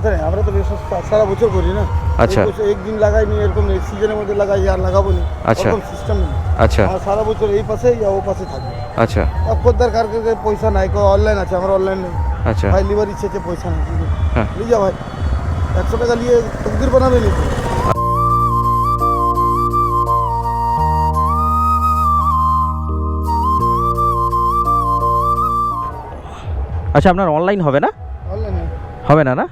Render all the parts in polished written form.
কোথায় আমরা তো বেশ সারা বছর করি না। আচ্ছা একদিন লাগাই নি, এরকম নেই সিজনের মধ্যে লাগাই আর লাগাবো না, আচ্ছা এরকম সিস্টেম নেই। আচ্ছা আমার সারা বছর এই পাশে ইয়া ও পাশে থাকবে। আচ্ছা খদ্দার কার কাছে পয়সা নাই, অনলাইন আছে, আমার অনলাইন নেই। আচ্ছা ভাই লিভার ইচ্ছে পয়সা নেই, হ্যাঁ নিয়ে যা ভাই, 100 টাকা নিয়ে তকদির বানাবে নি। আচ্ছা আপনার অনলাইন হবে না? অনলাইন হবে না না?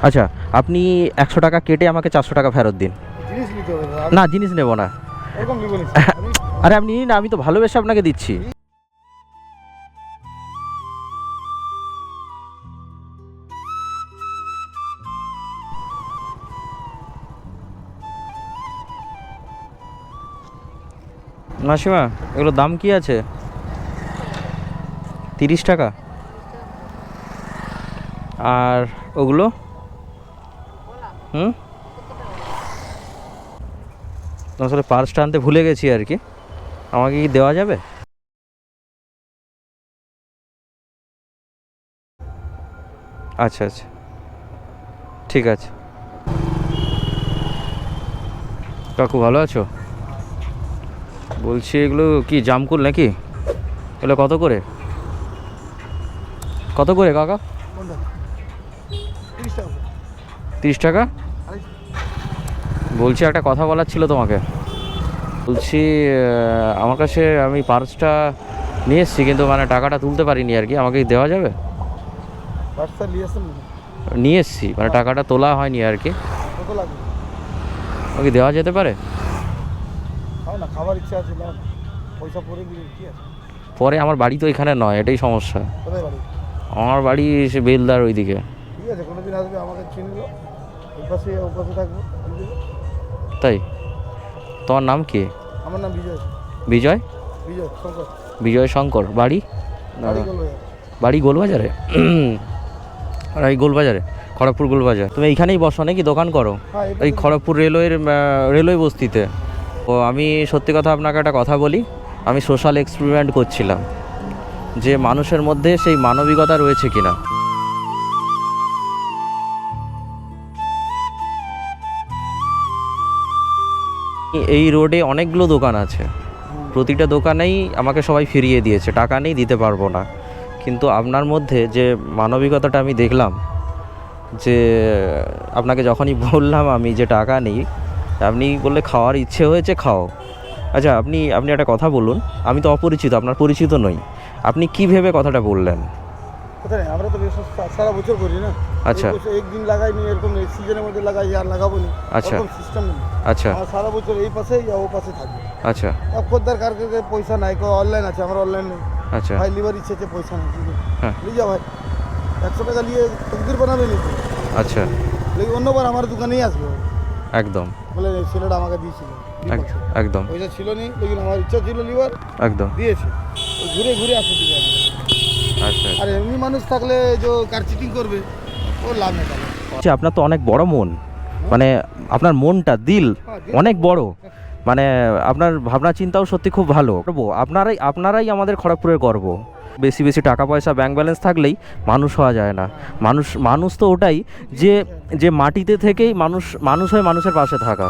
আচ্ছা আপনি 100 টাকা কেটে আমাকে 400 টাকা ফেরত দিন। জিনিস নিতে হবে না জিনিস নেব না। এরকম নিব না। আরে আপনি নিন, আমি তো ভালোবেসে আপনাকে দিচ্ছি। মাসিমা এগুলোর দাম কি আছে? 30 টাকা। আর ওগুলো আসলে পার্সটা আনতে ভুলে গেছি আর কি, আমাকে কি দেওয়া যাবে? আচ্ছা আচ্ছা ঠিক আছে। কাকু ভালো আছো? বলছি এগুলো কি জামকুল নাকি? এগুলো কত করে? কত করে কাকা? 30 টাকা। বলছি একটা কথা বলার ছিল তোমাকে। বলছি আমার কাছে আমি পার্সটা নিয়ে এসেছি, কিন্তু মানে টাকাটা তুলতে পারিনি আর কি, আমাকে কি দেওয়া যাবে? পার্সটা নিয়ে আসেন নিয়ে এসেছি মানে টাকাটা তোলা হয়নি আর কি, কত লাগবে? আমাকে দেওয়া যেতে পারে? খাও না, খাবার ইচ্ছা আছে না, পয়সা পরে দিলে কি আছে? পরে আমার বাড়ি তো এখানে নয়, এটাই সমস্যা। কোথায় বাড়ি? আমার বাড়ি সে বেলদার ওইদিকে। ঠিক আছে, কোনোদিন আসবে আমাকে চিনল, ওই পাশে ও পাশে থাকবো। তাই? তোমার নাম কি? আমার নাম বিজয়। বিজয়? বিজয় শঙ্কর। বিজয় শঙ্কর। বাড়ি? বাড়ি গোলবাজার। বাড়ি গোলবাজারে? আর এই গোলবাজারে, খড়গপুর গোলবাজার। তুমি এইখানেই বসো নাকি দোকান করো? হ্যাঁ, এই খড়গপুর রেলওয়ে বস্তিতে। ও আমি সত্যি কথা আপনাকে একটা কথা বলি, আমি সোশ্যাল এক্সপেরিমেন্ট করছিলাম যে মানুষের মধ্যে সেই মানবিকতা রয়েছে কিনা। এই রোডে অনেকগুলো দোকান আছে, প্রতিটা দোকানেই আমাকে সবাই ফিরিয়ে দিয়েছে, টাকা নেই দিতে পারবো না। কিন্তু আপনার মধ্যে যে মানবিকতাটা আমি দেখলাম, যে আপনাকে যখনই বললাম আমি যে টাকা নেই, আপনি বললে খাওয়ার ইচ্ছে হয়েছে খাও। আচ্ছা আপনি একটা কথা বলুন, আমি তো অপরিচিত, আপনার পরিচিত নই, আপনি কি ভেবে কথাটা বললেন? কোথায় আমরা তো বেশ সারা বছর করি না। আচ্ছা একদিন লাগাই নি, এরকম নেই সিজনের মধ্যে লাগাই আর লাগাবো না, আচ্ছা এরকম সিস্টেম নেই। আচ্ছা আমার সারা বছর এই পাশে ইয়া ও পাশে থাকবে। আচ্ছা খদ্দার কার কাছে পয়সা নাই, অনলাইন আছে, আমার অনলাইন নেই। আচ্ছা ভাই লিভার ইচ্ছে পয়সা নেই, হ্যাঁ নিয়ে যা ভাই, 100 টাকা নিয়ে তকদির বানাবে নি। আচ্ছা লেকিন অন্যবার আমার দোকানেই আসবে একদম, বলে ছেলেটা আমাকে দিয়েছিল। একদম পয়সা ছিল নি, লেকিন আমার ইচ্ছা ছিল লিভার, একদম দিয়েছে। ও ঘুরে ঘুরে আসে দিকে। আচ্ছা। আর এমনি মানুষ থাকলে যে কার চিটিং করবে, ও লাভ নেই তাহলে। আচ্ছা আপনার তো অনেক বড় মন, মানে আপনার মনটা দিল অনেক বড়, মানে আপনার ভাবনা চিন্তাও সত্যি খুব ভালো। আপনারাই আমাদের খড়গপুরের গর্ব। বেশি বেশি টাকা পয়সা ব্যাংক ব্যালেন্স থাকলেই মানুষ হওয়া যায় না। মানুষ তো ওটাই যে মাটিতে থেকেই মানুষ হয়ে মানুষের পাশে থাকা।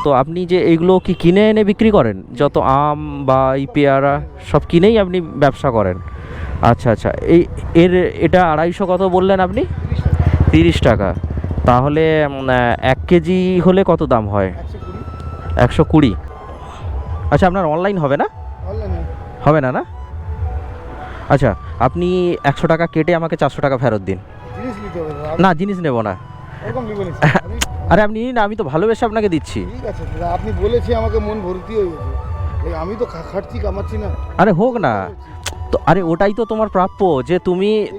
তো আপনি যে এইগুলো কি কিনে এনে বিক্রি করেন? যত আম বা এই পেয়ারা সব কিনেই আপনি ব্যবসা করেন? আচ্ছা আচ্ছা। এটা 250 কত বললেন আপনি? 30 টাকা। তাহলে 1 কেজি হলে কত দাম হয়? 120। আচ্ছা আপনার অনলাইন হবে না? হবে না না? আচ্ছা আপনি 100 টাকা কেটে আমাকে 400 টাকা ফেরত দিন। না জিনিস নেব না। আরে আপনি নিন, আমি তো ভালোবেসে আপনাকে দিচ্ছি। ঠিক আছে, আপনি বলেছি আমাকে মন ভর্তি হয়ে গেছে, আমি তো খাচ্ছি কামাচ্ছি না। আরে হোক না তো, আরে ওটাই তো তোমার প্রাপ্য, যে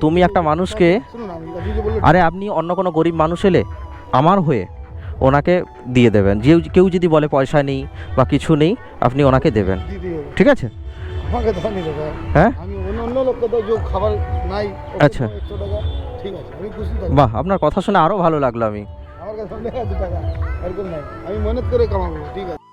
তুমি একটা মানুষকে, আরে আপনি অন্য কোনো গরিব মানুষ এলে আমার হয়ে ওনাকে দিয়ে দেবেন। যে কেউ যদি বলে পয়সা নেই বা কিছু নেই, আপনি ওনাকে দেবেন, ঠিক আছে? আমাকে ধনী দাদা, হ্যাঁ আমি অন্য লোককে তো যে খাবার নাই। আচ্ছা 100 টাকা ঠিক আছে, আমি খুশি থাকি। বাহ, আপনার কথা শুনে আরও ভালো লাগলো। আমি আমার কাছে অনেক আছে টাকা, এরকম নাই, আমি মেহনত করে কামাবো, ঠিক আছে।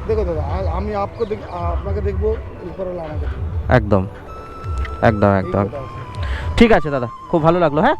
দেখো দাদা আমি আপনাকে দেখবো, এরপর হলো আমাকে দেখবো। একদম একদম এই একদম কথা আছে। ঠিক আছে দাদা, খুব ভালো লাগলো। হ্যাঁ